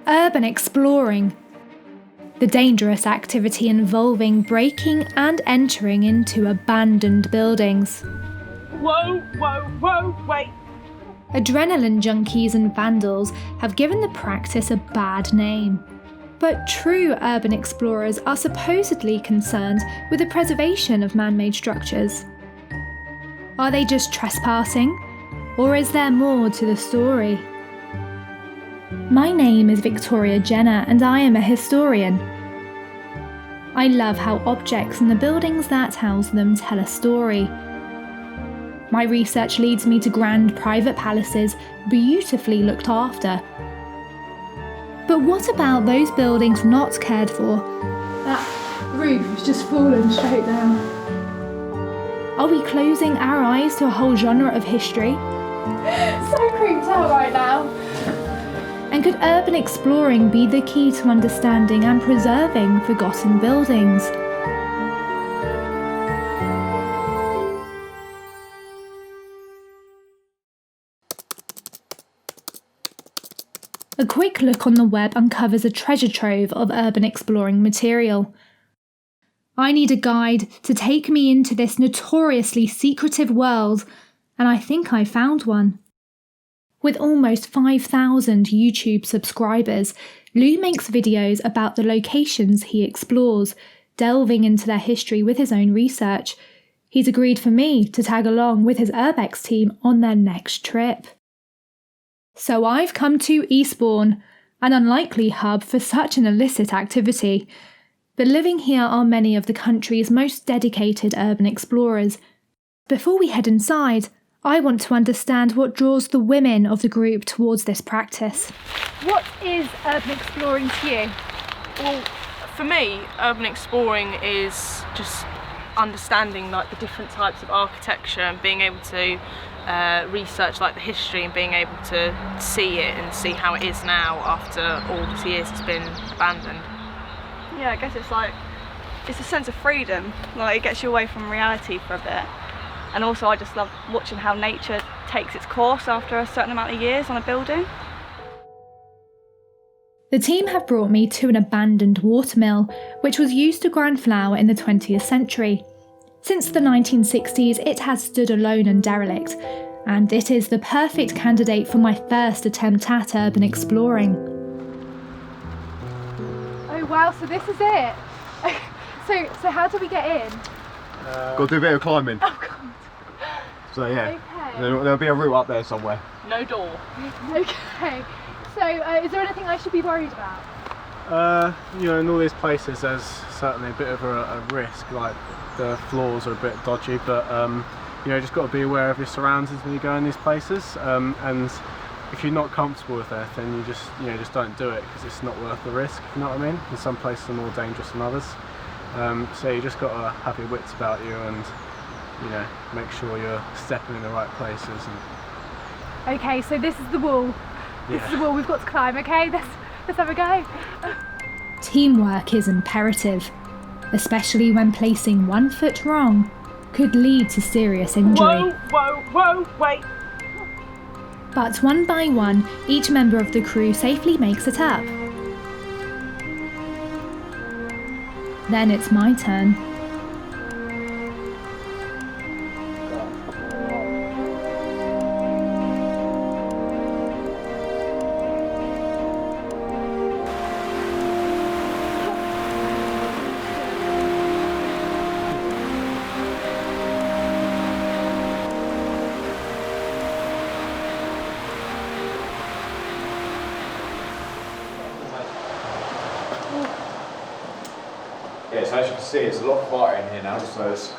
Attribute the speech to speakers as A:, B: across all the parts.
A: Urban exploring. The dangerous activity involving breaking and entering into abandoned buildings.
B: Whoa, wait.
A: Adrenaline junkies and vandals have given the practice a bad name. But true urban explorers are supposedly concerned with the preservation of man-made structures. Are they just trespassing? Or is there more to the story? My name is Victoria Jenner and I am a historian. I love how objects and the buildings that house them tell a story. My research leads me to grand private palaces, beautifully looked after. But what about those buildings not cared for? That roof's just fallen straight down. Are we closing our eyes to a whole genre of history?
C: So creeped out right now.
A: And could urban exploring be the key to understanding and preserving forgotten buildings? A quick look on the web uncovers a treasure trove of urban exploring material. I need a guide to take me into this notoriously secretive world, and I think I found one. With almost 5,000 YouTube subscribers, Lou makes videos about the locations he explores, delving into their history with his own research. He's agreed for me to tag along with his Urbex team on their next trip. So I've come to Eastbourne, an unlikely hub for such an illicit activity. But living here are many of the country's most dedicated urban explorers. Before we head inside, I want to understand what draws the women of the group towards this practice.
C: What is urban exploring to you?
B: Well, for me, urban exploring is just understanding like the different types of architecture and being able to research like the history and being able to see it and see how it is now after all these years it's been abandoned.
D: Yeah, I guess it's a sense of freedom. Like, it gets you away from reality for a bit. And also I just love watching how nature takes its course after a certain amount of years on a building.
A: The team have brought me to an abandoned watermill, which was used to grind flour in the 20th century. Since the 1960s, it has stood alone and derelict, and it is the perfect candidate for my first attempt at urban exploring.
C: Oh wow, so this is it. So how do we get in?
E: Got to do a bit of climbing.
C: Oh god.
E: So yeah,
C: Okay.
E: there'll be a route up there somewhere.
B: No door.
C: Okay. So is there anything I should be worried about?
F: In all these places there's certainly a bit of a risk, like the floors are a bit dodgy, but just got to be aware of your surroundings when you go in these places, and if you're not comfortable with that, then you just don't do it, because it's not worth the risk, if you know what I mean. And some places are more dangerous than others, so you just got to have your wits about you and make sure you're stepping in the right places.
C: Okay, so this is the wall. This is the wall we've got to climb, okay? Let's have a go.
A: Teamwork is imperative, especially when placing one foot wrong could lead to serious injury.
B: Whoa, wait.
A: But one by one, each member of the crew safely makes it up. Then it's my turn.
E: Yeah, so as you can see, it's a lot quieter in here now, so it's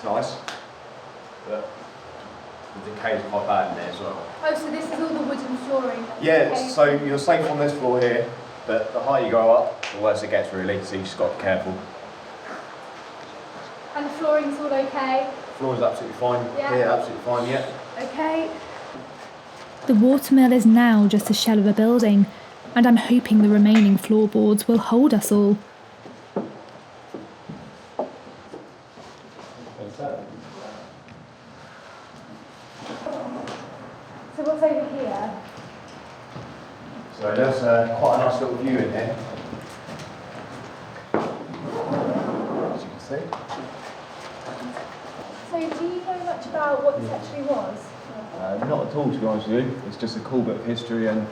E: nice. But the decay is quite bad in there as well.
C: Oh, so this is all the wooden flooring?
E: Yeah,
C: Okay.
E: so you're safe on this floor here, but the higher you go up, the worse it gets really, so you just got to be careful.
C: And the flooring's all okay?
E: Floor is absolutely fine.
C: Yeah.
E: Absolutely fine, yeah.
C: Okay.
A: The watermill is now just a shell of a building, and I'm hoping the remaining floorboards will hold us all.
C: So what's over here?
E: So So there's quite a nice little view in here. As you can see.
C: So do you know much about what this actually was?
E: Not at all, to be honest with you. It's just a cool bit of history and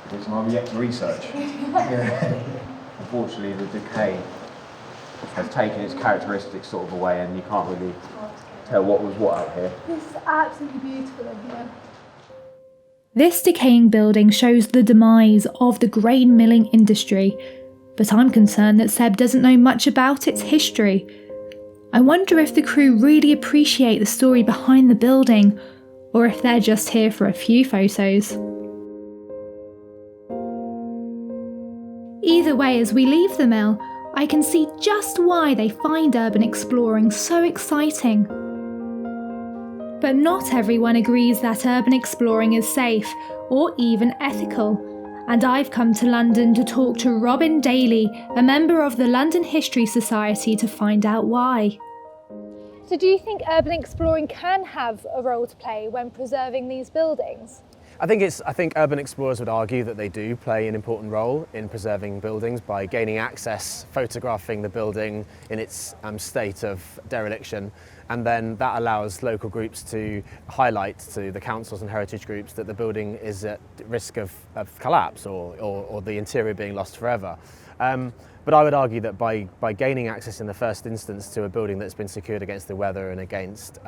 E: which I'm yet to research. Yeah. Unfortunately, the decay has taken its characteristics sort of away, and you can't really tell what was what out here.
C: This is absolutely beautiful in here.
A: This decaying building shows the demise of the grain milling industry, but I'm concerned that Seb doesn't know much about its history. I wonder if the crew really appreciate the story behind the building, or if they're just here for a few photos. Either way, as we leave the mill, I can see just why they find urban exploring so exciting. But not everyone agrees that urban exploring is safe or even ethical, and I've come to London to talk to Robin Daly, a member of the London History Society, to find out why.
C: So do you think urban exploring can have a role to play when preserving these buildings?
G: I think urban explorers would argue that they do play an important role in preserving buildings by gaining access, photographing the building in its state of dereliction, and then that allows local groups to highlight to the councils and heritage groups that the building is at risk of collapse or the interior being lost forever. But I would argue that by gaining access in the first instance to a building that's been secured against the weather and against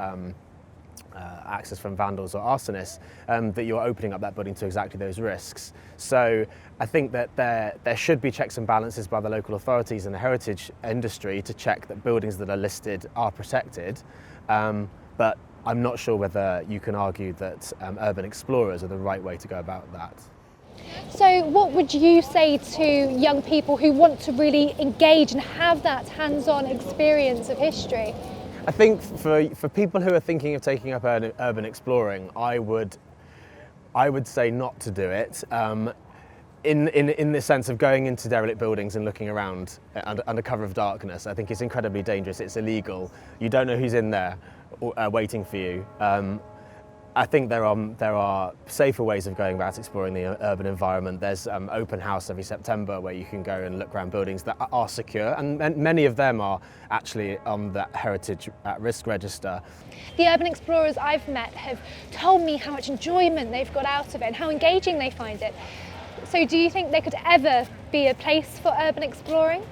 G: access from vandals or arsonists, that you're opening up that building to exactly those risks. So I think that there should be checks and balances by the local authorities and the heritage industry to check that buildings that are listed are protected, but I'm not sure whether you can argue that urban explorers are the right way to go about that.
C: So what would you say to young people who want to really engage and have that hands-on experience of history?
G: I think for people who are thinking of taking up urban exploring, I would say not to do it. In the sense of going into derelict buildings and looking around under cover of darkness, I think it's incredibly dangerous. It's illegal. You don't know who's in there waiting for you. I think there are safer ways of going about exploring the urban environment. There's open house every September where you can go and look around buildings that are secure, and many of them are actually on the heritage at risk register.
C: The urban explorers I've met have told me how much enjoyment they've got out of it and how engaging they find it. So do you think there could ever be a place for urban exploring?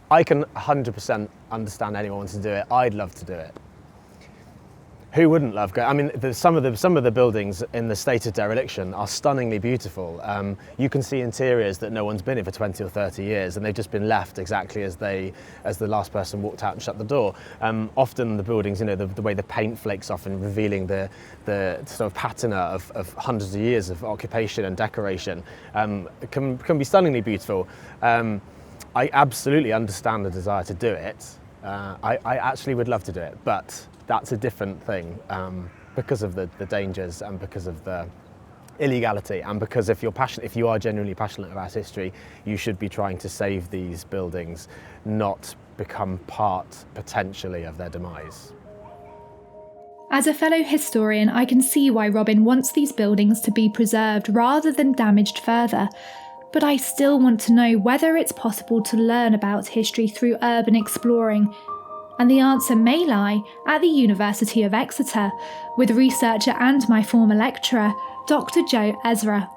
G: I can 100% understand anyone wants to do it. I'd love to do it. Who wouldn't love going? I mean, some of the buildings in the state of dereliction are stunningly beautiful. You can see interiors that no one's been in for 20 or 30 years, and they've just been left exactly as the last person walked out and shut the door. Often the buildings, you know, the way the paint flakes off and revealing the sort of patina of hundreds of years of occupation and decoration, can be stunningly beautiful. I absolutely understand the desire to do it. I actually would love to do it, but that's a different thing because of the dangers and because of the illegality, and because if you are genuinely passionate about history, you should be trying to save these buildings, not become part potentially of their demise.
A: As a fellow historian, I can see why Robin wants these buildings to be preserved rather than damaged further, but I still want to know whether it's possible to learn about history through urban exploring. And the answer may lie at the University of Exeter, with researcher and my former lecturer, Dr. Joe Ezra.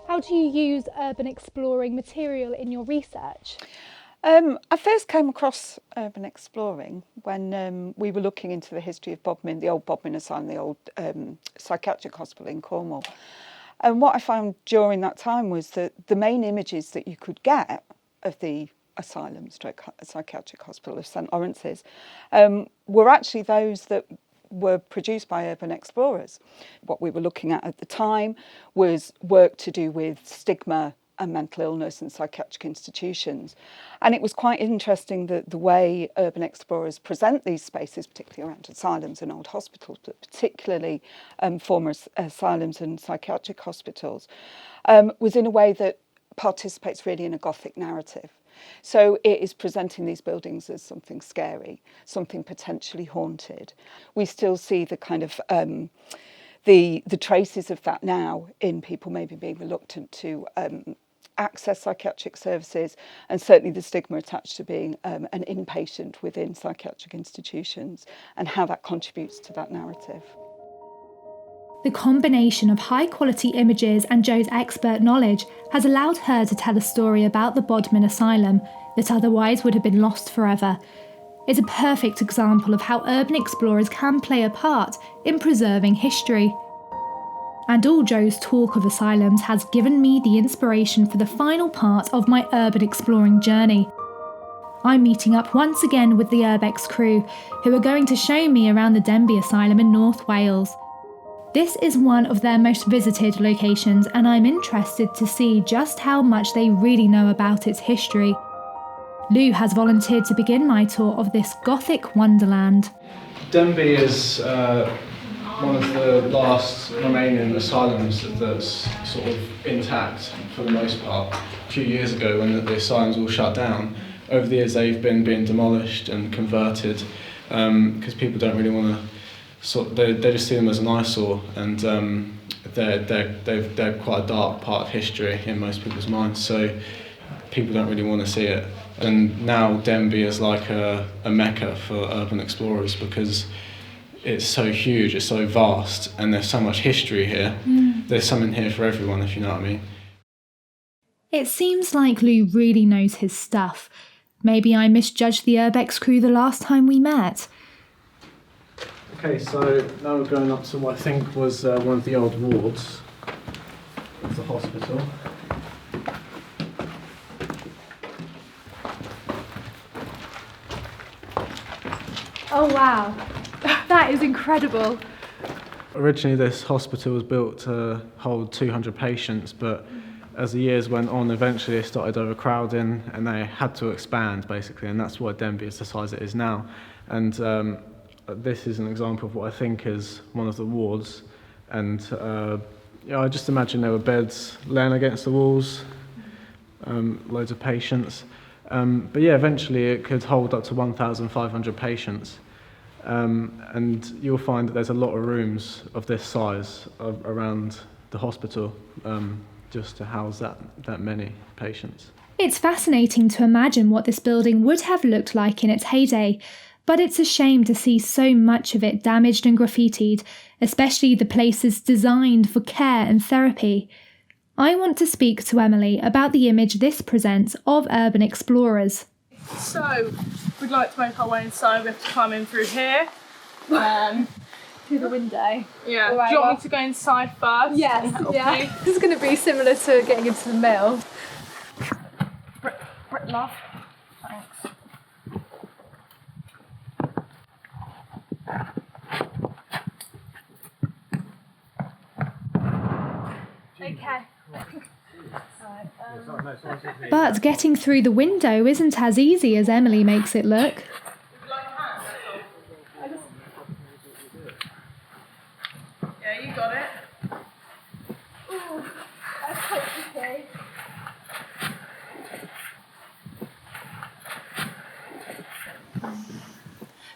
C: How do you use urban exploring material in your research?
H: I first came across urban exploring when we were looking into the history of Bodmin, the old Bodmin Asylum, the old psychiatric hospital in Cornwall. And what I found during that time was that the main images that you could get of the asylum psychiatric hospital of St Lawrence's were actually those that were produced by urban explorers. What we were looking at the time was work to do with stigma and mental illness and psychiatric institutions. And it was quite interesting that the way urban explorers present these spaces, particularly around asylums and old hospitals, but particularly former asylums and psychiatric hospitals, was in a way that participates really in a Gothic narrative. So it is presenting these buildings as something scary, something potentially haunted. We still see the kind of the traces of that now in people maybe being reluctant to access psychiatric services, and certainly the stigma attached to being an inpatient within psychiatric institutions, and how that contributes to that narrative.
A: The combination of high-quality images and Jo's expert knowledge has allowed her to tell a story about the Bodmin Asylum that otherwise would have been lost forever. It's a perfect example of how urban explorers can play a part in preserving history. And all Jo's talk of asylums has given me the inspiration for the final part of my urban exploring journey. I'm meeting up once again with the Urbex crew, who are going to show me around the Denbigh Asylum in North Wales. This is one of their most visited locations, and I'm interested to see just how much they really know about its history. Lou has volunteered to begin my tour of this Gothic wonderland.
F: Denbigh is one of the last remaining asylums that's sort of intact for the most part. A few years ago, when the asylums all shut down, over the years they've been being demolished and converted because people don't really want to. They just see them as an eyesore, and they're quite a dark part of history in most people's minds. So people don't really want to see it. And now Denbigh is like a mecca for urban explorers because it's so huge, it's so vast, and there's so much history here. There's something here for everyone, if you know what I mean.
A: It seems like Lou really knows his stuff. Maybe I misjudged the Urbex crew the last time we met.
F: Okay, so now we're going up to what I think was one of the old wards of the hospital.
C: Oh wow, that is incredible.
F: Originally this hospital was built to hold 200 patients, but as the years went on, eventually they started overcrowding and they had to expand basically, and that's why Denbigh is the size it is now. And this is an example of what I think is one of the wards, and I just imagine there were beds laying against the walls, loads of patients. But yeah, eventually it could hold up to 1,500 patients. And you'll find that there's a lot of rooms of this size around the hospital just to house that many patients.
A: It's fascinating to imagine what this building would have looked like in its heyday, but it's a shame to see so much of it damaged and graffitied, especially the places designed for care and therapy. I want to speak to Emily about the image this presents of urban explorers.
B: So, we'd like to make our way inside. We have to climb in through here.
C: Through the window.
B: Yeah.
C: All right,
B: Do you want
C: well,
B: me to go inside first?
C: Yes, yeah. This is going to be similar to getting into the mill.
B: Brit love. Thanks.
C: Okay.
A: But getting through the window isn't as easy as Emily makes it look.
B: Yeah, you got it.
C: Ooh, that's quite tricky.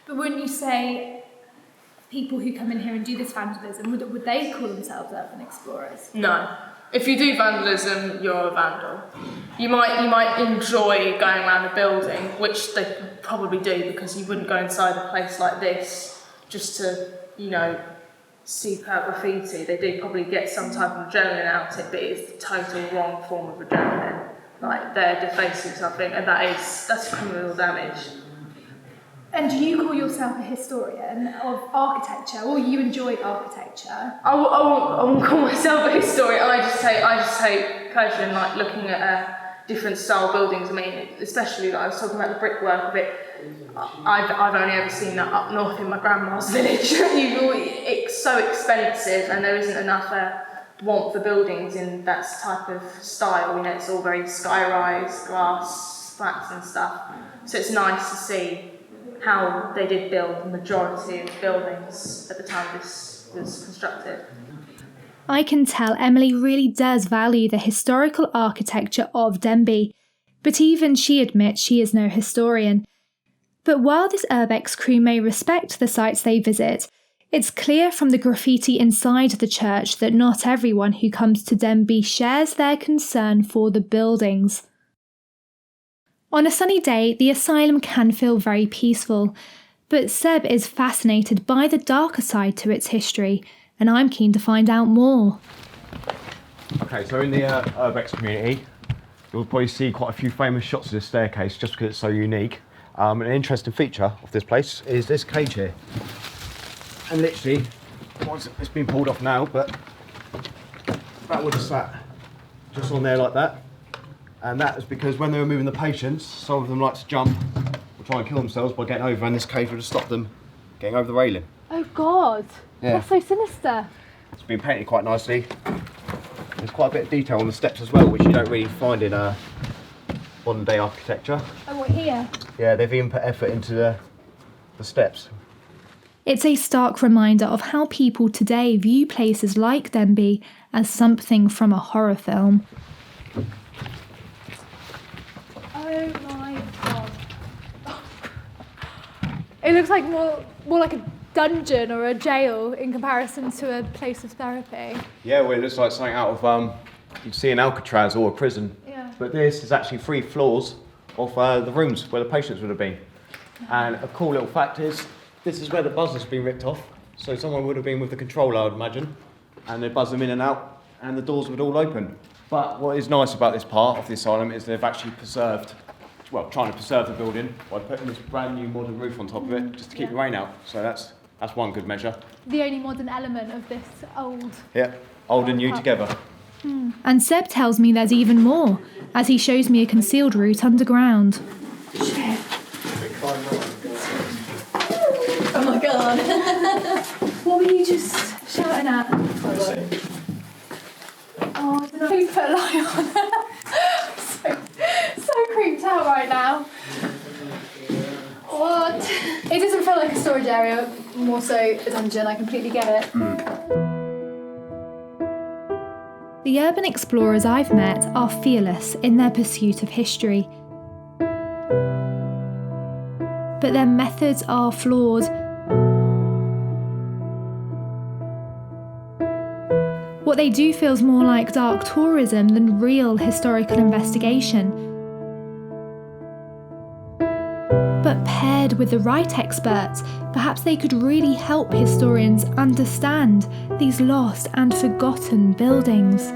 C: But wouldn't you say people who come in here and do this vandalism, would they call themselves urban explorers?
B: No. If you do vandalism, you're a vandal. You might enjoy going around a building, which they probably do, because you wouldn't go inside a place like this just to, seek out graffiti. They do probably get some type of adrenaline out of it, but it's the total wrong form of adrenaline. Like, they're defacing something, and that's criminal damage.
C: And do you call yourself a historian of architecture, or you enjoy architecture?
B: I won't call myself a historian. I just take pleasure in looking at different style buildings. I mean, especially I was talking about the brickwork of it. I've only ever seen that up north in my grandma's village. It's so expensive, and there isn't enough want for buildings in that type of style. It's all very sky-rise, glass flats and stuff. So it's nice to see how they did build the majority of buildings at the time this was constructed.
A: I can tell Emily really does value the historical architecture of Denbigh, but even she admits she is no historian. But while this Urbex crew may respect the sites they visit, It's clear from the graffiti inside the church that not everyone who comes to Denbigh shares their concern for the buildings. On a sunny day, the asylum can feel very peaceful, but Seb is fascinated by the darker side to its history, and I'm keen to find out more.
E: Okay, so in the Urbex community, you'll probably see quite a few famous shots of this staircase just because it's so unique. An interesting feature of this place is this cage here. And literally, once it's been pulled off now, but that would have sat just on there like that. And that is because when they were moving the patients, some of them like to jump or try and kill themselves by getting over, and this cage would have stopped them getting over the railing.
C: Oh God,
E: Yeah.
C: that's so sinister.
E: It's been painted quite nicely. There's quite a bit of detail on the steps as well, which you don't really find in modern day architecture.
C: Oh, what, here?
E: Yeah, they've even put effort into the steps.
A: It's a stark reminder of how people today view places like Denbigh as something from a horror film.
C: Oh my God. It looks like more like a dungeon or a jail in comparison to a place of therapy.
E: Yeah, well, it looks like something out of you'd see in Alcatraz or a prison.
C: Yeah.
E: But this is actually 3 floors of the rooms where the patients would have been. And a cool little fact is, this is where the buzzers have been ripped off. So someone would have been with the controller, I would imagine, and they'd buzz them in and out, and the doors would all open. But what is nice about this part of the asylum is they've actually preserved, well, trying to preserve the building by putting this brand new modern roof on top of it, just to keep the rain out. So that's one good measure.
C: The only modern element of this old.
E: Yeah, old and new together.
A: And Seb tells me there's even more, as he shows me a concealed route underground.
C: Oh my God. What were you just shouting at? Oh, I don't know. Please put a light on. so creeped out right now. What? It doesn't feel like a storage area, more so a dungeon. I completely get it.
A: The urban explorers I've met are fearless in their pursuit of history. But their methods are flawed. What they do feels more like dark tourism than real historical investigation. But paired with the right experts, perhaps they could really help historians understand these lost and forgotten buildings.